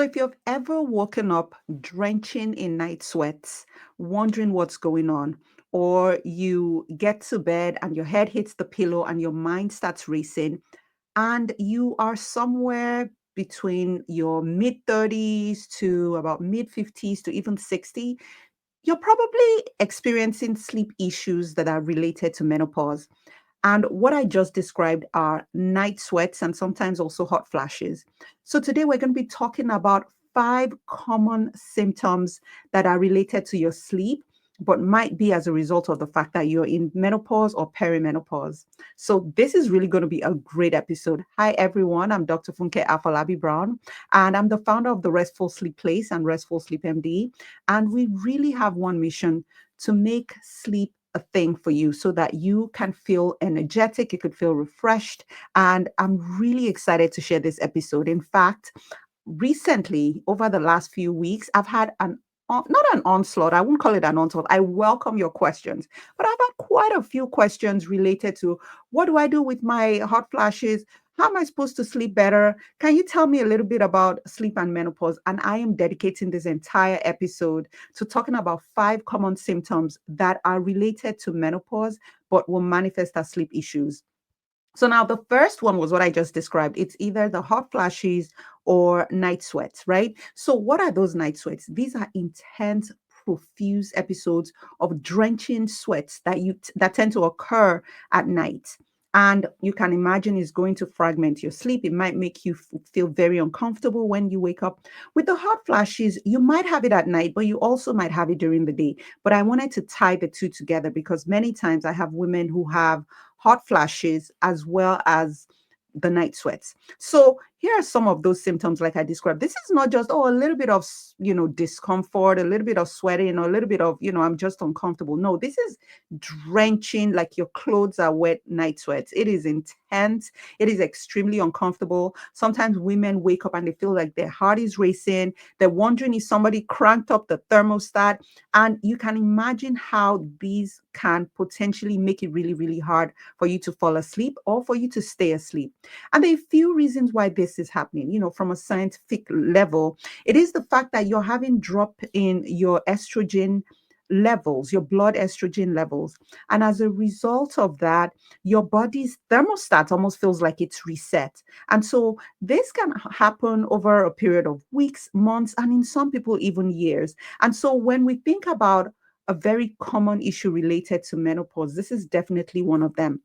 So, if you've ever woken up drenching in night sweats, wondering what's going on, or you get to bed and your head hits the pillow and your mind starts racing, and you are somewhere between your mid 30s to about mid 50s to even 60, you're probably experiencing sleep issues that are related to menopause. And what I just described are night sweats and sometimes also hot flashes. So today we're going to be talking about 5 common symptoms that are related to your sleep, but might be as a result of the fact that you're in menopause or perimenopause. So this is really going to be a great episode. Hi everyone, I'm Dr. Funke Afolabi-Brown, and I'm the founder of the Restful Sleep Place and Restful Sleep MD. And we really have one mission: to make sleep a thing for you so that you can feel energetic, you could feel refreshed. And I'm really excited to share this episode. In fact, recently, over the last few weeks, I've had not an onslaught. I wouldn't call it an onslaught. I welcome your questions, but I've had quite a few questions related to: what do I do with my hot flashes? How am I supposed to sleep better? Can you tell me a little bit about sleep and menopause? And I am dedicating this entire episode to talking about 5 common symptoms that are related to menopause but will manifest as sleep issues. So now the first one was what I just described. It's either the hot flashes or night sweats, right? So what are those night sweats? These are intense, profuse episodes of drenching sweats that tend to occur at night. And you can imagine it's going to fragment your sleep. It might make you feel very uncomfortable when you wake up. With the hot flashes, you might have it at night, but you also might have it during the day. But I wanted to tie the two together because many times I have women who have hot flashes as well as the night sweats. So here are some of those symptoms like I described. This is not just, oh, a little bit of, discomfort, a little bit of sweating, or a little bit of, I'm just uncomfortable. No, this is drenching, like your clothes are wet night sweats. It is intense. It is extremely uncomfortable. Sometimes women wake up and they feel like their heart is racing. They're wondering if somebody cranked up the thermostat. And you can imagine how these can potentially make it really, really hard for you to fall asleep or for you to stay asleep. And there are a few reasons why this is happening. From a scientific level, it is the fact that you're having drop in your estrogen levels, your blood estrogen levels. And as a result of that, your body's thermostat almost feels like it's reset. And so this can happen over a period of weeks, months, and in some people, even years. And so when we think about a very common issue related to menopause, this is definitely one of them.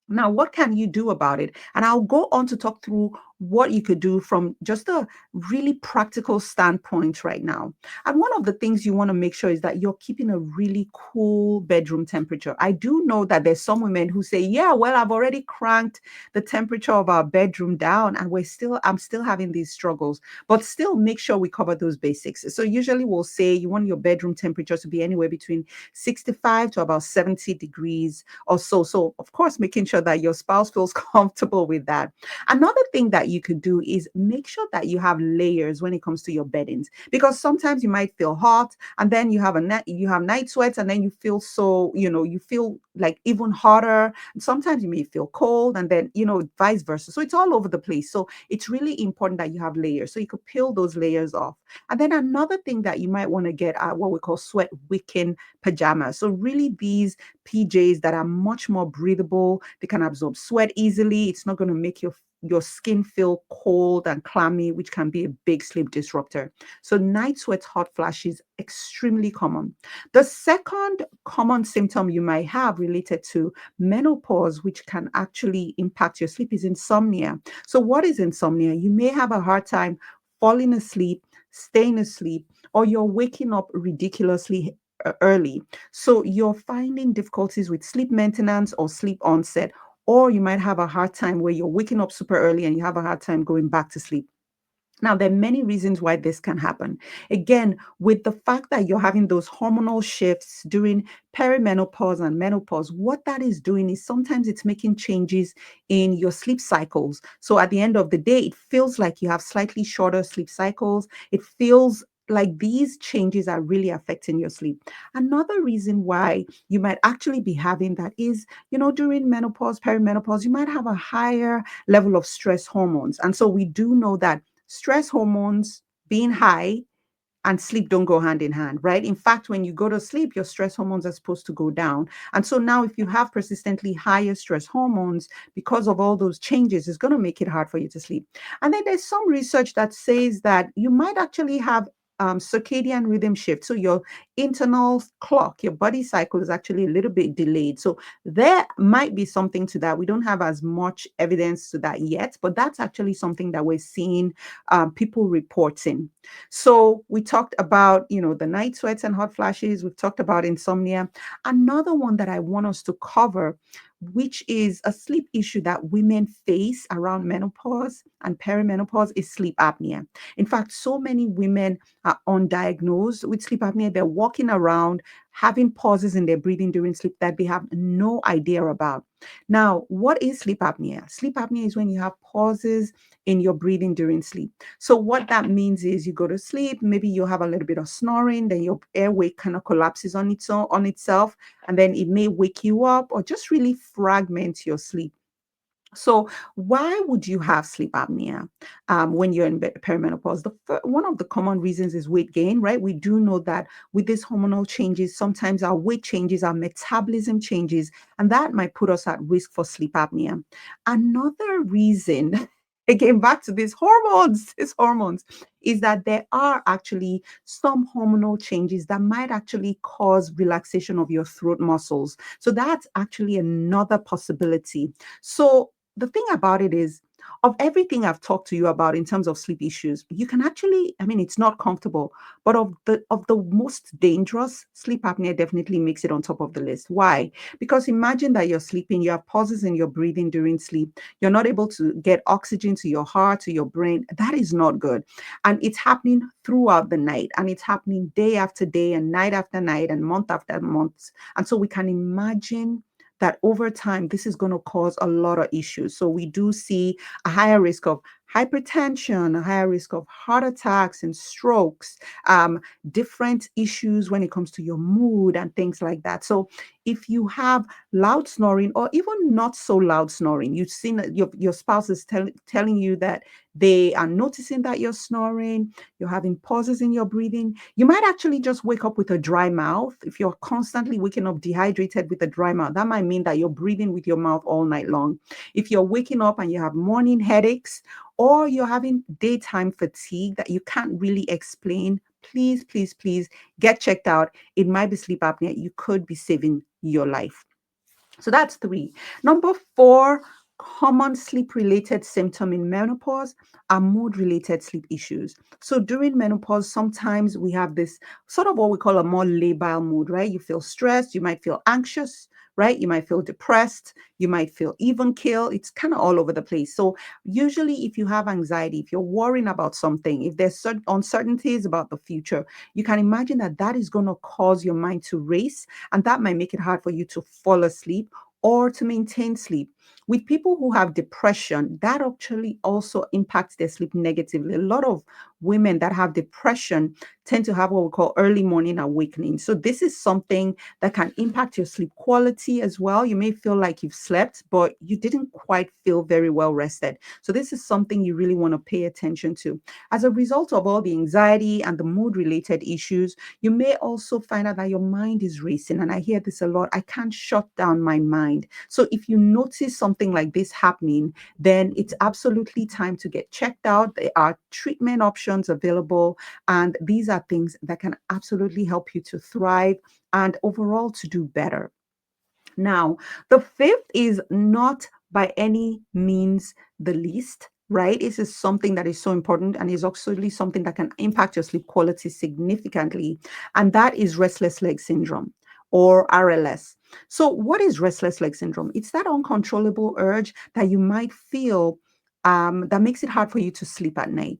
Now, what can you do about it? And I'll go on to talk through what you could do from just a really practical standpoint right now. And one of the things you want to make sure is that you're keeping a really cool bedroom temperature. I do know that there's some women who say, yeah, well, I've already cranked the temperature of our bedroom down and I'm still having these struggles, but still make sure we cover those basics. So usually we'll say you want your bedroom temperature to be anywhere between 65 to about 70 degrees or so. So, of course, making sure that your spouse feels comfortable with that. Another thing that you could do is make sure that you have layers when it comes to your beddings, because sometimes you might feel hot and then you have night sweats and then you feel so, you feel like even hotter. Sometimes you may feel cold and then, vice versa. So it's all over the place. So it's really important that you have layers. So you could peel those layers off. And then another thing that you might want to get are what we call sweat wicking pajamas. So really these PJs that are much more breathable. They can absorb sweat easily. It's not going to make your skin feel cold and clammy, which can be a big sleep disruptor. So night sweats, hot flashes, extremely common. The second common symptom you might have related to menopause, which can actually impact your sleep, is insomnia. So what is insomnia? You may have a hard time falling asleep, staying asleep, or you're waking up ridiculously early. So you're finding difficulties with sleep maintenance or sleep onset, or you might have a hard time where you're waking up super early and you have a hard time going back to sleep. Now, there are many reasons why this can happen. Again, with the fact that you're having those hormonal shifts during perimenopause and menopause, what that is doing is sometimes it's making changes in your sleep cycles. So at the end of the day, it feels like you have slightly shorter sleep cycles. It feels like these changes are really affecting your sleep. Another reason why you might actually be having that is, during menopause, perimenopause, you might have a higher level of stress hormones. And so we do know that stress hormones being high and sleep don't go hand in hand, right? In fact, when you go to sleep, your stress hormones are supposed to go down. And so now, if you have persistently higher stress hormones because of all those changes, it's going to make it hard for you to sleep. And then there's some research that says that you might actually have circadian rhythm shift. So your internal clock, your body cycle is actually a little bit delayed. So there might be something to that. We don't have as much evidence to that yet, but that's actually something that we're seeing people reporting. So we talked about, the night sweats and hot flashes. We've talked about insomnia. Another one that I want us to cover, which is a sleep issue that women face around menopause and perimenopause, is sleep apnea. In fact, so many women are undiagnosed with sleep apnea. They're walking around having pauses in their breathing during sleep that they have no idea about. Now, what is sleep apnea? Sleep apnea is when you have pauses in your breathing during sleep. So what that means is you go to sleep, maybe you have a little bit of snoring, then your airway kind of collapses on its own, on itself, and then it may wake you up or just really fragment your sleep. So, why would you have sleep apnea when you're in perimenopause? One of the common reasons is weight gain, right? We do know that with these hormonal changes, sometimes our weight changes, our metabolism changes, and that might put us at risk for sleep apnea. Another reason, again, back to these hormones, is that there are actually some hormonal changes that might actually cause relaxation of your throat muscles. So, that's actually another possibility. So, the thing about it is, of everything I've talked to you about in terms of sleep issues, you can actually, I mean, it's not comfortable, but of the most dangerous, sleep apnea definitely makes it on top of the list. Why? Because imagine that you're sleeping, you have pauses in your breathing during sleep, you're not able to get oxygen to your heart, to your brain. That is not good. And it's happening throughout the night, and it's happening day after day, and night after night, and month after month. And so we can imagine that over time, this is going to cause a lot of issues. So we do see a higher risk of hypertension, a higher risk of heart attacks and strokes, different issues when it comes to your mood and things like that. So if you have loud snoring or even not so loud snoring, you've seen that your spouse is telling you that they are noticing that you're snoring, you're having pauses in your breathing. You might actually just wake up with a dry mouth. If you're constantly waking up dehydrated with a dry mouth, that might mean that you're breathing with your mouth all night long. If you're waking up and you have morning headaches or you're having daytime fatigue that you can't really explain, please, please, please get checked out. It might be sleep apnea. You could be saving your life. So that's three. Number four, common sleep related symptom in menopause are mood related sleep issues. So during menopause, sometimes we have this sort of what we call a more labile mood, right? You feel stressed, you might feel anxious, right? You might feel depressed, you might feel even kill. It's kind of all over the place. So usually if you have anxiety, if you're worrying about something, if there's certain uncertainties about the future, you can imagine that that is going to cause your mind to race, and that might make it hard for you to fall asleep or to maintain sleep. With people who have depression, that actually also impacts their sleep negatively. A lot of women that have depression tend to have what we call early morning awakening. So this is something that can impact your sleep quality as well. You may feel like you've slept, but you didn't quite feel very well rested. So this is something you really want to pay attention to. As a result of all the anxiety and the mood related issues, you may also find out that your mind is racing. And I hear this a lot. I can't shut down my mind. So if you notice something like this happening, then it's absolutely time to get checked out. There are treatment options available, and these are things that can absolutely help you to thrive and overall to do better. Now, the fifth is not by any means the least, right? This is something that is so important and is actually something that can impact your sleep quality significantly, and that is restless leg syndrome or RLS. So, what is restless leg syndrome? It's that uncontrollable urge that you might feel that makes it hard for you to sleep at night.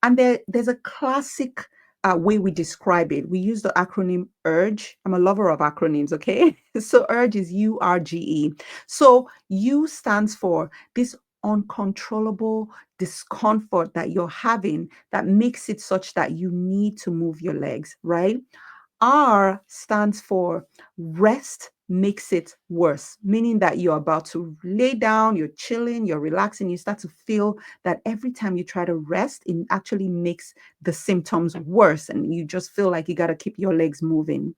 And there's a classic way we describe it. We use the acronym URGE. I'm a lover of acronyms, okay? So URGE is URGE. So U stands for this uncontrollable discomfort that you're having that makes it such that you need to move your legs, right? R stands for rest, makes it worse, meaning that you're about to lay down, you're chilling, you're relaxing, you start to feel that every time you try to rest, it actually makes the symptoms worse, and you just feel like you got to keep your legs moving.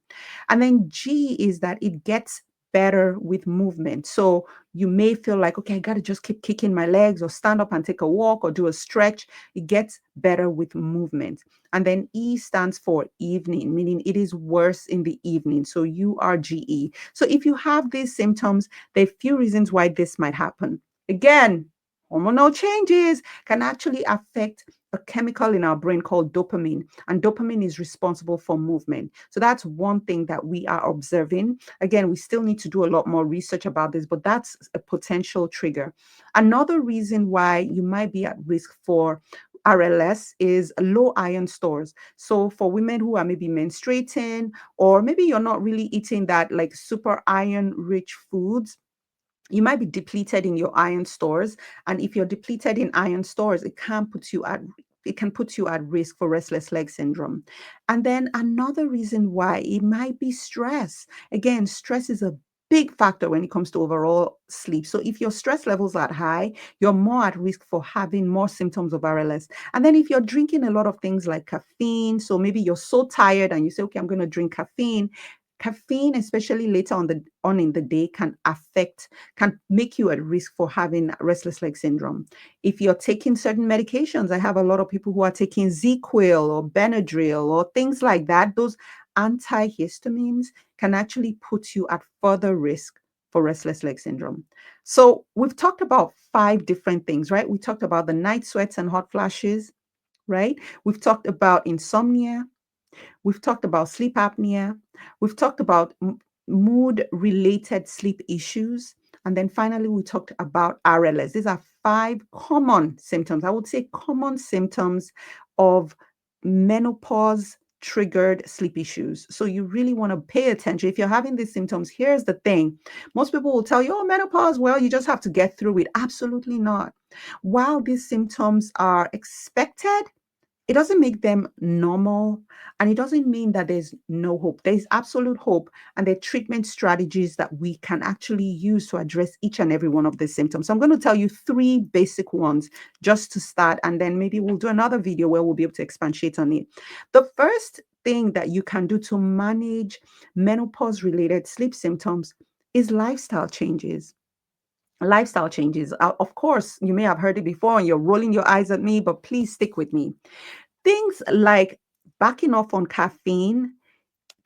And then G is that it gets better with movement. So you may feel like, okay, I got to just keep kicking my legs or stand up and take a walk or do a stretch. It gets better with movement. And then E stands for evening, meaning it is worse in the evening. So you are GE. So if you have these symptoms, there are few reasons why this might happen. Again, hormonal changes can actually affect a chemical in our brain called dopamine, and dopamine is responsible for movement. So that's one thing that we are observing. Again, we still need to do a lot more research about this, but that's a potential trigger. Another reason why you might be at risk for RLS is low iron stores. So for women who are maybe menstruating, or maybe you're not really eating that like super iron rich foods, you might be depleted in your iron stores. And if you're depleted in iron stores, it can put you at risk for restless leg syndrome. And then another reason why it might be stress. Again, stress is a big factor when it comes to overall sleep. So if your stress levels are high, you're more at risk for having more symptoms of RLS. And then if you're drinking a lot of things like caffeine, so maybe you're so tired and you say, okay, I'm going to drink caffeine. Caffeine, especially later on in the day, can make you at risk for having restless leg syndrome. If you're taking certain medications, I have a lot of people who are taking ZQuil or Benadryl or things like that. Those antihistamines can actually put you at further risk for restless leg syndrome. So we've talked about 5 different things, right? We talked about the night sweats and hot flashes, right? We've talked about insomnia. We've talked about sleep apnea. We've talked about mood related sleep issues. And then finally, we talked about RLS. These are 5 common symptoms, I would say common symptoms of menopause triggered sleep issues. So you really want to pay attention. If you're having these symptoms, here's the thing. Most people will tell you, oh, menopause, well, you just have to get through it. Absolutely not. While these symptoms are expected, it doesn't make them normal, and it doesn't mean that there's no hope. There's absolute hope, and there are treatment strategies that we can actually use to address each and every one of the symptoms. So I'm going to tell you 3 basic ones just to start, and then maybe we'll do another video where we'll be able to expatiate on it. The first thing that you can do to manage menopause related sleep symptoms is lifestyle changes. Lifestyle changes. Of course, you may have heard it before and you're rolling your eyes at me, but please stick with me. Things like backing off on caffeine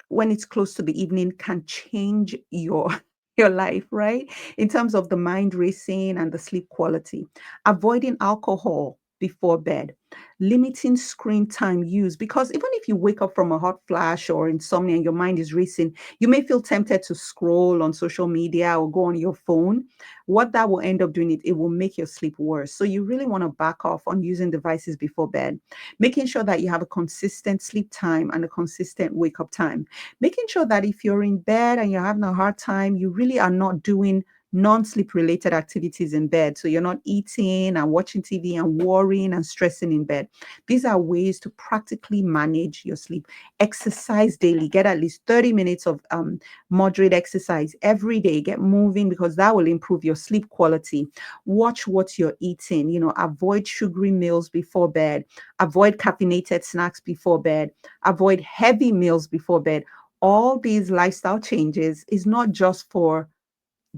when it's close to the evening can change your your life, right? In terms of the mind racing and the sleep quality. Avoiding alcohol before bed, limiting screen time use, because even if you wake up from a hot flash or insomnia and your mind is racing, you may feel tempted to scroll on social media or go on your phone. What that will end up doing, it will make your sleep worse. So you really want to back off on using devices before bed, making sure that you have a consistent sleep time and a consistent wake up time, making sure that if you're in bed and you're having a hard time, you really are not doing non-sleep related activities in bed. So you're not eating and watching TV and worrying and stressing in bed. These are ways to practically manage your sleep. Exercise daily. Get at least 30 minutes of moderate exercise every day. Get moving, because that will improve your sleep quality. Watch what you're eating. Avoid sugary meals before bed. Avoid caffeinated snacks before bed. Avoid heavy meals before bed. All these lifestyle changes is not just for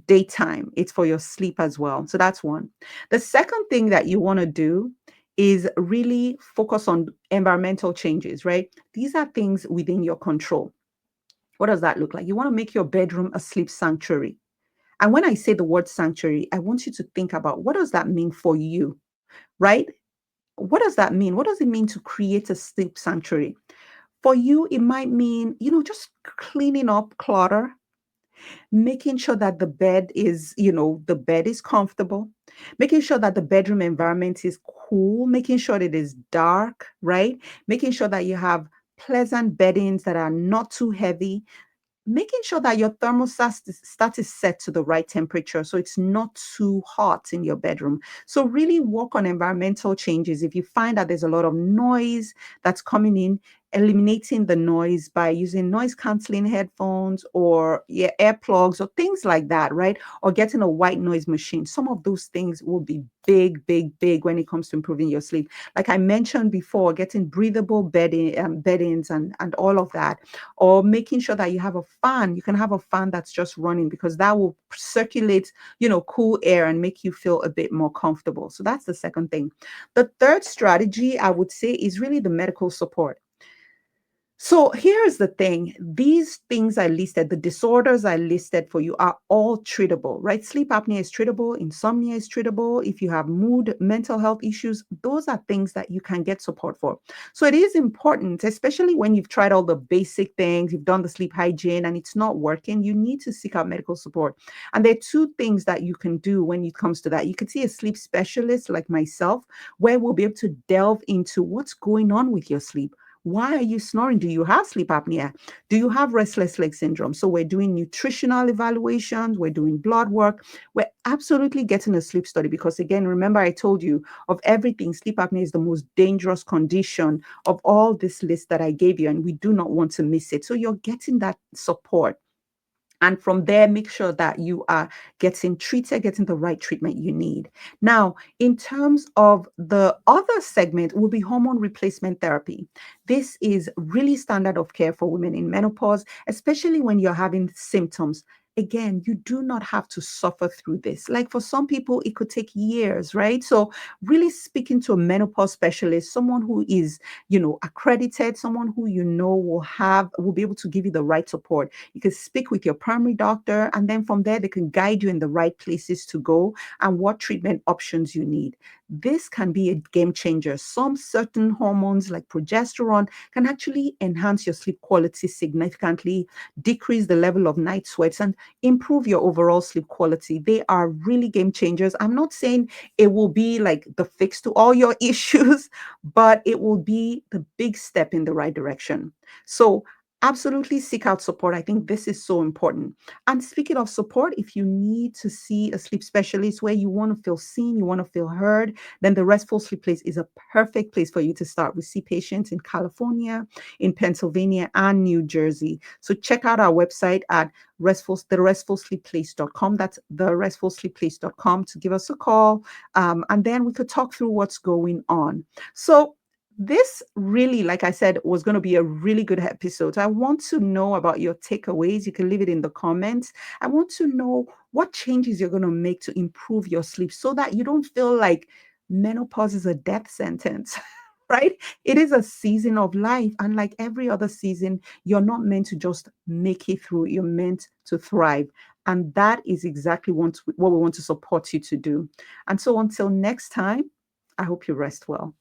daytime, it's for your sleep as well. So that's one. The second thing that you want to do is really focus on environmental changes, right? These are things within your control. What does that look like? You want to make your bedroom a sleep sanctuary. And when I say the word sanctuary, I want you to think about, what does that mean for you, right? What does that mean? What does it mean to create a sleep sanctuary? For you, it might mean, just cleaning up clutter, making sure that the bed is comfortable, making sure that the bedroom environment is cool, making sure it is dark, right? Making sure that you have pleasant beddings that are not too heavy, making sure that your thermostat is set to the right temperature so it's not too hot in your bedroom. So really work on environmental changes. If you find that there's a lot of noise that's coming in, eliminating the noise by using noise canceling headphones or, yeah, earplugs or things like that, right? Or getting a white noise machine. Some of those things will be big, big, big when it comes to improving your sleep. Like I mentioned before, getting breathable beddings and all of that, or making sure that you have a fan. You can have a fan that's just running because that will circulate, cool air and make you feel a bit more comfortable. So that's the second thing. The third strategy I would say is really the medical support. So here's the thing. These things I listed, the disorders I listed for you are all treatable, right? Sleep apnea is treatable, insomnia is treatable. If you have mood, mental health issues, those are things that you can get support for. So it is important, especially when you've tried all the basic things, you've done the sleep hygiene and it's not working, you need to seek out medical support. And there are two things that you can do when it comes to that. You could see a sleep specialist like myself, where we'll be able to delve into what's going on with your sleep. Why are you snoring? Do you have sleep apnea? Do you have restless leg syndrome? So we're doing nutritional evaluations, we're doing blood work, we're absolutely getting a sleep study because, again, remember I told you of everything, sleep apnea is the most dangerous condition of all this list that I gave you, and we do not want to miss it. So you're getting that support. And from there, make sure that you are getting treated, getting the right treatment you need. Now, in terms of the other segment, will be hormone replacement therapy. This is really standard of care for women in menopause, especially when you're having symptoms. Again, you do not have to suffer through this. Like for some people, it could take years, right? So, really speaking to a menopause specialist, someone who is, accredited, someone who will be able to give you the right support. You can speak with your primary doctor, and then from there, they can guide you in the right places to go and what treatment options you need. This can be a game changer. Some certain hormones, like progesterone, can actually enhance your sleep quality significantly, decrease the level of night sweats, and improve your overall sleep quality. They are really game changers. I'm not saying it will be like the fix to all your issues, but it will be the big step in the right direction. So, absolutely seek out support. I think this is so important. And speaking of support, if you need to see a sleep specialist where you want to feel seen, you want to feel heard, then the Restful Sleep Place is a perfect place for you to start. We see patients in California, in Pennsylvania, and New Jersey. So check out our website at therestfulsleepplace.com. That's therestfulsleepplace.com to give us a call. And then we could talk through what's going on. So this really, like I said, was going to be a really good episode. I want to know about your takeaways. You can leave it in the comments. I want to know what changes you're going to make to improve your sleep so that you don't feel like menopause is a death sentence. Right? It is a season of life. And like every other season, you're not meant to just make it through. You're meant to thrive. And that is exactly what we want to support you to do. And so until next time, I hope you rest well.